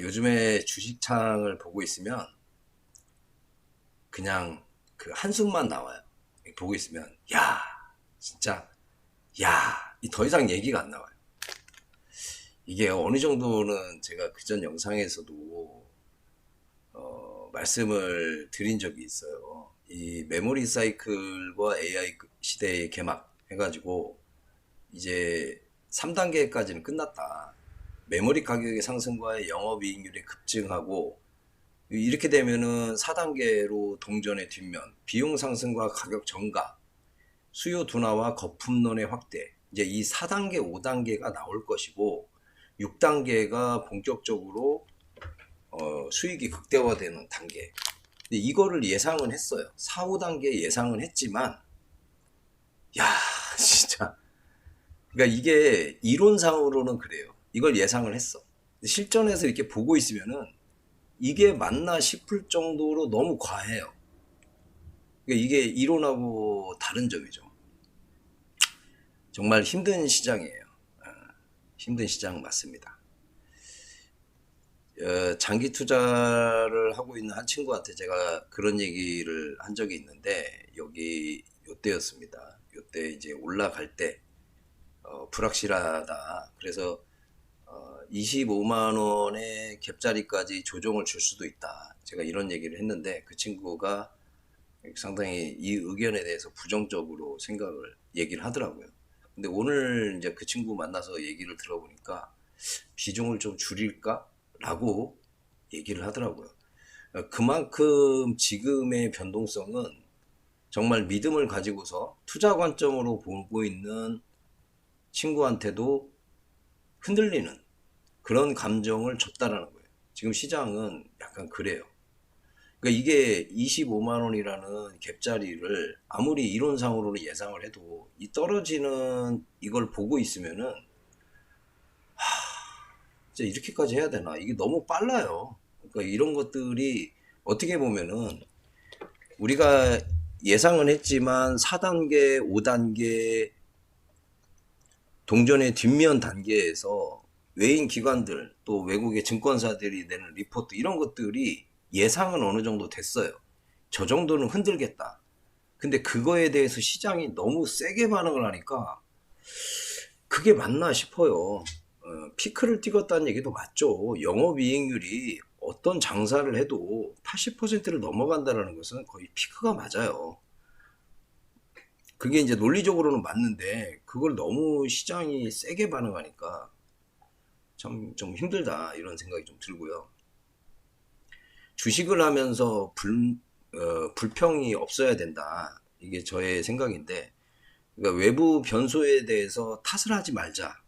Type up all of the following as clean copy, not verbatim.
요즘에 주식창을 보고 있으면 그냥 그 한숨만 나와요. 보고 있으면 진짜 더 이상 얘기가 안 나와요. 이게 어느 정도는 제가 그전 영상에서도 말씀을 드린 적이 있어요. 이 메모리 사이클과 AI 시대의 개막 해가지고 이제 3단계까지는 끝났다. 메모리 가격의 상승과 영업이익률이 급증하고 이렇게 되면은 4단계로 동전의 뒷면, 비용 상승과 가격 정가, 수요 둔화와 거품론의 확대. 이제 이 4단계, 5단계가 나올 것이고 6단계가 본격적으로 수익이 극대화되는 단계. 근데 이거를 예상은 했어요. 4, 5단계 예상은 했지만 진짜 그러니까 이게 이론상으로는 그래요. 이걸 예상을 했어. 실전에서 이렇게 보고 있으면은 이게 맞나 싶을 정도로 너무 과해요. 그러니까 이게 이론하고 다른 점이죠. 정말 힘든 시장이에요. 힘든 시장 맞습니다. 장기 투자를 하고 있는 한 친구한테 제가 그런 얘기를 한 적이 있는데 여기 요때였습니다. 요때 이제 올라갈 때 불확실하다. 그래서 25만 원의 갭자리까지 조정을 줄 수도 있다. 제가 이런 얘기를 했는데 그 친구가 상당히 이 의견에 대해서 부정적으로 얘기를 하더라고요. 근데 오늘 이제 그 친구 만나서 얘기를 들어보니까 비중을 좀 줄일까? 라고 얘기를 하더라고요. 그만큼 지금의 변동성은 정말 믿음을 가지고서 투자 관점으로 보고 있는 친구한테도 흔들리는 그런 감정을 줬다라는 거예요. 지금 시장은 약간 그래요. 그러니까 이게 25만 원이라는 갭자리를 아무리 이론상으로는 예상을 해도 이 떨어지는 이걸 보고 있으면은 진짜 이렇게까지 해야 되나? 이게 너무 빨라요. 그러니까 이런 것들이 어떻게 보면은 우리가 예상은 했지만 4단계, 5단계 동전의 뒷면 단계에서 외인 기관들 또 외국의 증권사들이 내는 리포트 이런 것들이 예상은 어느 정도 됐어요. 저 정도는 흔들겠다. 근데 그거에 대해서 시장이 너무 세게 반응을 하니까 그게 맞나 싶어요. 피크를 찍었다는 얘기도 맞죠. 영업이익률이 어떤 장사를 해도 80%를 넘어간다는 것은 거의 피크가 맞아요. 그게 이제 논리적으로는 맞는데 그걸 너무 시장이 세게 반응하니까 참 좀 힘들다 이런 생각이 좀 들고요. 주식을 하면서 불평이 없어야 된다. 이게 저의 생각인데 그러니까 외부 변수에 대해서 탓을 하지 말자.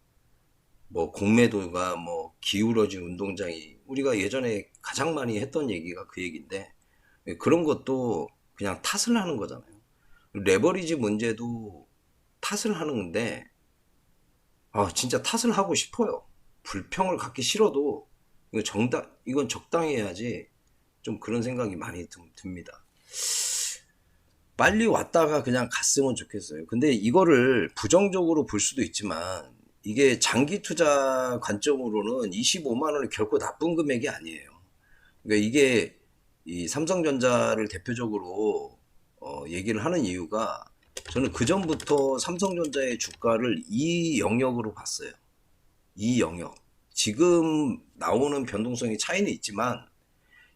뭐 공매도가 뭐 기울어진 운동장이 우리가 예전에 가장 많이 했던 얘기가 그 얘기인데 그런 것도 그냥 탓을 하는 거잖아요. 레버리지 문제도 탓을 하는 건데 진짜 탓을 하고 싶어요. 불평을 갖기 싫어도 이건 적당히 해야지 좀 그런 생각이 많이 듭니다. 빨리 왔다가 그냥 갔으면 좋겠어요. 근데 이거를 부정적으로 볼 수도 있지만 이게 장기 투자 관점으로는 25만 원이 결코 나쁜 금액이 아니에요. 그러니까 이게 이 삼성전자를 대표적으로 얘기를 하는 이유가 저는 그 전부터 삼성전자의 주가를 이 영역으로 봤어요. 이 영역. 지금 나오는 변동성이 차이는 있지만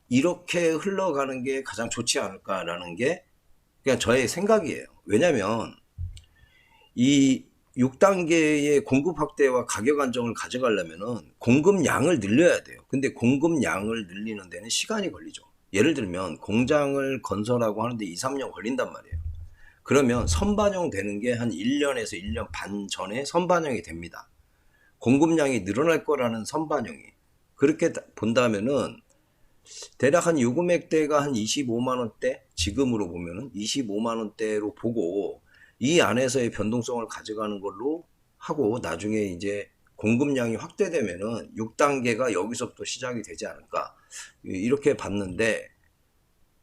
이렇게 흘러가는 게 가장 좋지 않을까라는 게 그냥 저의 생각이에요. 왜냐면 이 6단계의 공급 확대와 가격 안정을 가져가려면은 공급량을 늘려야 돼요. 근데 공급량을 늘리는 데는 시간이 걸리죠. 예를 들면 공장을 건설하고 하는데 2, 3년 걸린단 말이에요. 그러면 선반영 되는 게 한 1년에서 1년 반 전에 선반영이 됩니다. 공급량이 늘어날 거라는 선반영이. 그렇게 본다면은 대략 한 요 금액대가 한 25만 원대, 지금으로 보면은 25만 원대로 보고 이 안에서의 변동성을 가져가는 걸로 하고 나중에 이제 공급량이 확대되면은 6단계가 여기서부터 시작이 되지 않을까 이렇게 봤는데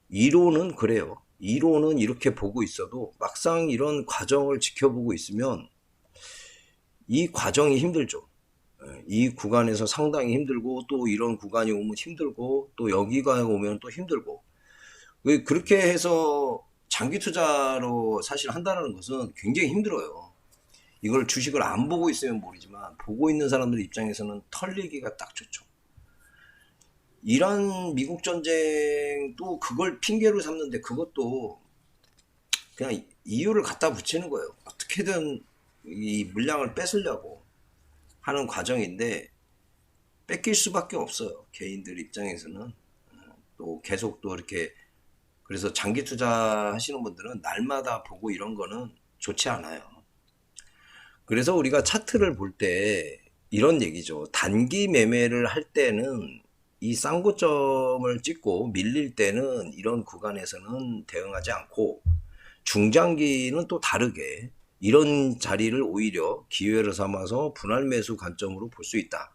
이론은 그래요. 이론은 이렇게 보고 있어도 막상 이런 과정을 지켜보고 있으면 이 과정이 힘들죠. 이 구간에서 상당히 힘들고 또 이런 구간이 오면 힘들고 또 여기가 오면 또 힘들고 그렇게 해서 장기 투자로 사실 한다는 것은 굉장히 힘들어요. 이걸 주식을 안 보고 있으면 모르지만 보고 있는 사람들 입장에서는 털리기가 딱 좋죠. 이란 미국 전쟁도 그걸 핑계로 삼는데 그것도 그냥 이유를 갖다 붙이는 거예요. 어떻게든 이 물량을 뺏으려고 하는 과정인데 뺏길 수밖에 없어요. 개인들 입장에서는 또 계속 또 이렇게 그래서 장기 투자 하시는 분들은 날마다 보고 이런 거는 좋지 않아요. 그래서 우리가 차트를 볼 때 이런 얘기죠. 단기 매매를 할 때는 이 쌍고점을 찍고 밀릴 때는 이런 구간에서는 대응하지 않고 중장기는 또 다르게 이런 자리를 오히려 기회를 삼아서 분할 매수 관점으로 볼 수 있다.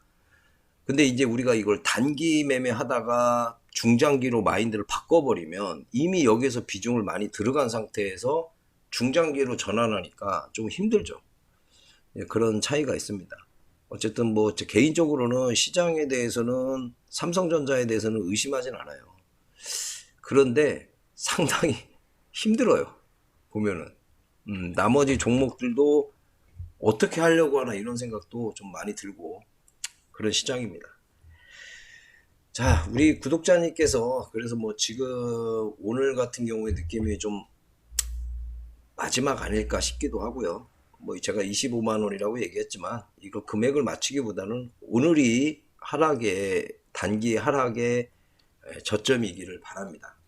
근데 이제 우리가 이걸 단기 매매 하다가 중장기로 마인드를 바꿔버리면 이미 여기서 비중을 많이 들어간 상태에서 중장기로 전환하니까 좀 힘들죠. 그런 차이가 있습니다. 어쨌든 뭐 개인적으로는 시장에 대해서는 삼성전자에 대해서는 의심하진 않아요. 그런데 상당히 힘들어요. 보면은 나머지 종목들도 어떻게 하려고 하나 이런 생각도 좀 많이 들고 그런 시장입니다. 자, 우리 구독자님께서 그래서 뭐 지금 오늘 같은 경우에 느낌이 좀 마지막 아닐까 싶기도 하고요. 뭐 제가 25만 원이라고 얘기했지만 이거 금액을 맞추기보다는 오늘이 하락의 단기 하락의 저점이기를 바랍니다.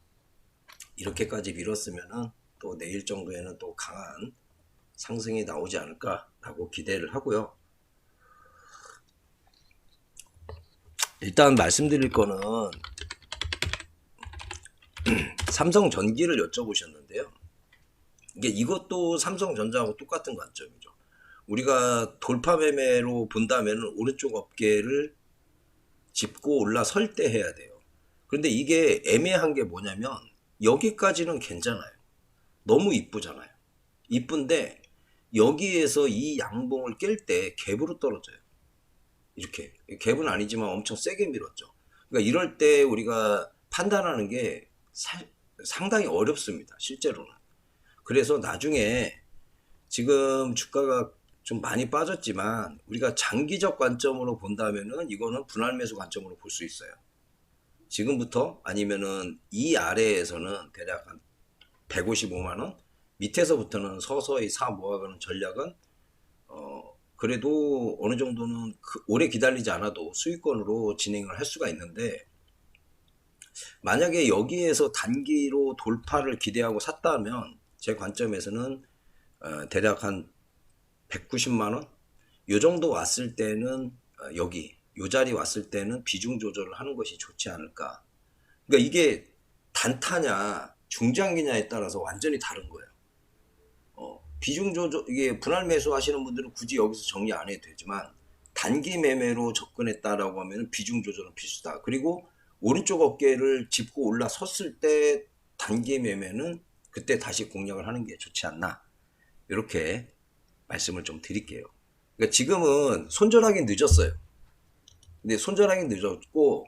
이렇게까지 밀었으면은 또 내일 정도에는 또 강한 상승이 나오지 않을까라고 기대를 하고요. 일단 말씀드릴 거는 삼성전기를 여쭤보셨는데요. 이것도 삼성전자하고 똑같은 관점이죠. 우리가 돌파 매매로 본다면 오른쪽 어깨를 짚고 올라설 때 해야 돼요. 그런데 이게 애매한 게 뭐냐면 여기까지는 괜찮아요. 너무 이쁘잖아요. 이쁜데 여기에서 이 양봉을 깰 때 갭으로 떨어져요. 이렇게 갭은 아니지만 엄청 세게 밀었죠. 그러니까 이럴 때 우리가 판단하는 게 상당히 어렵습니다. 실제로는. 그래서 나중에 지금 주가가 좀 많이 빠졌지만 우리가 장기적 관점으로 본다면은 이거는 분할 매수 관점으로 볼 수 있어요. 지금부터 아니면은 이 아래에서는 대략 한 155만 원 밑에서부터는 서서히 사 모아가는 전략은 그래도 어느 정도는 오래 기다리지 않아도 수익권으로 진행을 할 수가 있는데 만약에 여기에서 단기로 돌파를 기대하고 샀다면 제 관점에서는 대략 한 190만 원? 요 정도 왔을 때는 여기 요 자리 왔을 때는 비중 조절을 하는 것이 좋지 않을까. 그러니까 이게 단타냐 중장기냐에 따라서 완전히 다른 거예요. 비중 조절 이게 분할 매수 하시는 분들은 굳이 여기서 정리 안 해도 되지만 단기 매매로 접근했다라고 하면 비중 조절은 필수다. 그리고 오른쪽 어깨를 짚고 올라섰을 때 단기 매매는 그때 다시 공략을 하는 게 좋지 않나. 이렇게 말씀을 좀 드릴게요. 그러니까 지금은 손절하기 늦었어요. 근데 손절하기 늦었고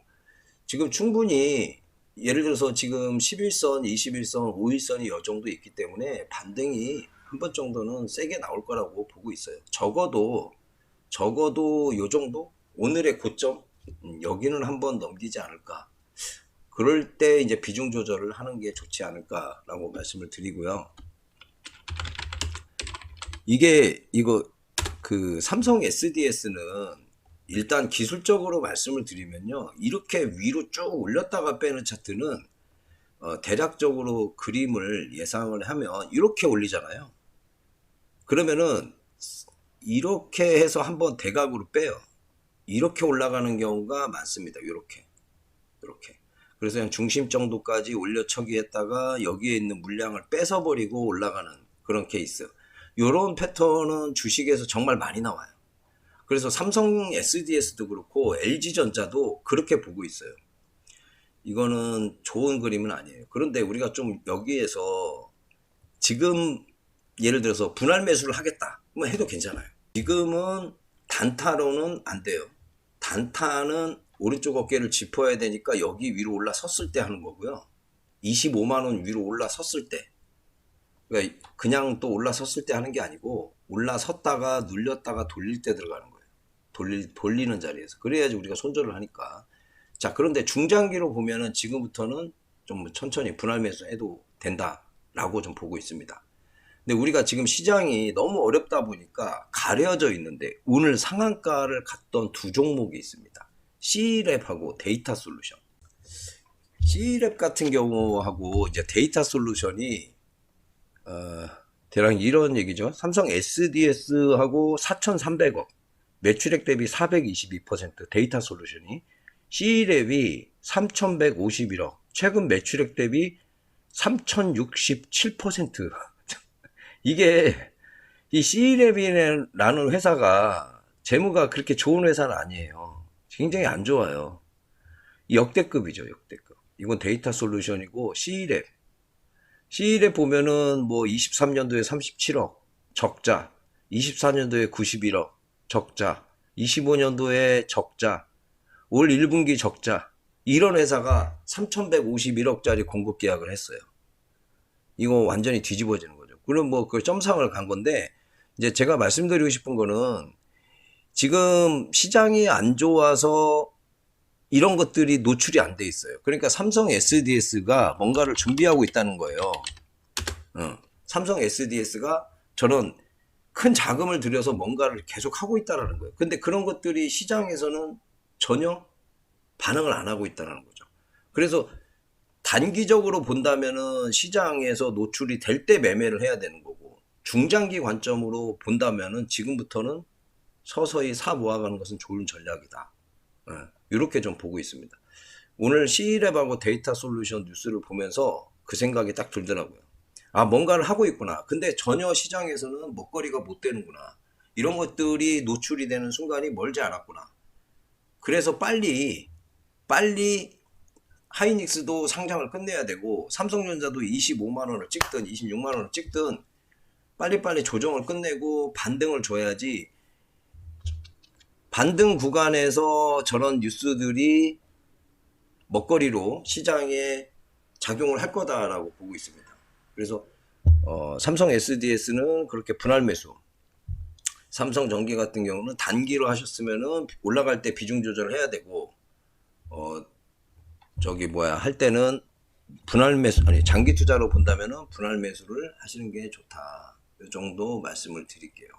지금 충분히 예를 들어서 지금 11선, 21선, 5일선이 이 정도 있기 때문에 반등이 한 번 정도는 세게 나올 거라고 보고 있어요. 적어도 요 정도? 오늘의 고점? 여기는 한번 넘기지 않을까. 그럴 때 이제 비중 조절을 하는 게 좋지 않을까라고 말씀을 드리고요. 이거 그 삼성 SDS는 일단 기술적으로 말씀을 드리면요. 이렇게 위로 쭉 올렸다가 빼는 차트는 대략적으로 그림을 예상을 하면 이렇게 올리잖아요. 그러면은 이렇게 해서 한번 대각으로 빼요. 이렇게 올라가는 경우가 많습니다. 이렇게. 그래서 그냥 중심 정도까지 올려쳐기 했다가 여기에 있는 물량을 뺏어버리고 올라가는 그런 케이스. 이런 패턴은 주식에서 정말 많이 나와요. 그래서 삼성 SDS도 그렇고 LG전자도 그렇게 보고 있어요. 이거는 좋은 그림은 아니에요. 그런데 우리가 좀 여기에서 지금 예를 들어서 분할 매수를 하겠다. 뭐 해도 괜찮아요. 지금은 단타로는 안 돼요. 단타는 오른쪽 어깨를 짚어야 되니까 여기 위로 올라섰을 때 하는 거고요. 25만 원 위로 올라섰을 때. 그러니까 그냥 또 올라섰을 때 하는 게 아니고 올라섰다가 눌렸다가 돌릴 때 들어가는 거예요. 돌리는 자리에서. 그래야지 우리가 손절을 하니까. 자, 그런데 중장기로 보면은 지금부터는 좀 천천히 분할 매수해도 된다라고 좀 보고 있습니다. 근데 우리가 지금 시장이 너무 어렵다 보니까 가려져 있는데 오늘 상한가를 갔던 두 종목이 있습니다. C랩하고 데이터 솔루션. C랩 같은 경우하고 이제 데이터 솔루션이 대략 이런 얘기죠. 삼성 SDS하고 4,300억, 매출액 대비 422%, 데이터 솔루션이 C랩이 3,151억, 최근 매출액 대비 3,067%. 이게 이 C랩이라는 회사가 재무가 그렇게 좋은 회사는 아니에요. 굉장히 안 좋아요. 역대급이죠, 역대급. 이건 데이터 솔루션이고 C랩. C랩 보면은 뭐 23년도에 37억 적자, 24년도에 91억 적자, 25년도에 적자, 올 1분기 적자. 이런 회사가 3,151억짜리 공급 계약을 했어요. 이거 완전히 뒤집어지는 거죠. 그럼 뭐 그 점상을 간 건데, 이제 제가 말씀드리고 싶은 거는 지금 시장이 안 좋아서 이런 것들이 노출이 안 돼 있어요. 그러니까 삼성 SDS가 뭔가를 준비하고 있다는 거예요. 삼성 SDS가 저런 큰 자금을 들여서 뭔가를 계속 하고 있다는 거예요. 근데 그런 것들이 시장에서는 전혀 반응을 안 하고 있다는 거죠. 그래서 단기적으로 본다면은 시장에서 노출이 될 때 매매를 해야 되는 거고, 중장기 관점으로 본다면은 지금부터는 서서히 사 모아가는 것은 좋은 전략이다. 이렇게 좀 보고 있습니다. 오늘 C랩하고 데이터 솔루션 뉴스를 보면서 그 생각이 딱 들더라고요. 아, 뭔가를 하고 있구나. 근데 전혀 시장에서는 먹거리가 못 되는구나. 이런 것들이 노출이 되는 순간이 멀지 않았구나. 그래서 빨리 하이닉스도 상장을 끝내야 되고, 삼성전자도 25만 원을 찍든 26만 원을 찍든 빨리빨리 조정을 끝내고 반등을 줘야지, 반등 구간에서 저런 뉴스들이 먹거리로 시장에 작용을 할 거다라고 보고 있습니다. 그래서 삼성 SDS는 그렇게 분할 매수, 삼성전기 같은 경우는 단기로 하셨으면은 올라갈 때 비중 조절을 해야 되고, 할 때는 분할 매수, 아니 장기 투자로 본다면은 분할 매수를 하시는 게 좋다. 이 정도 말씀을 드릴게요.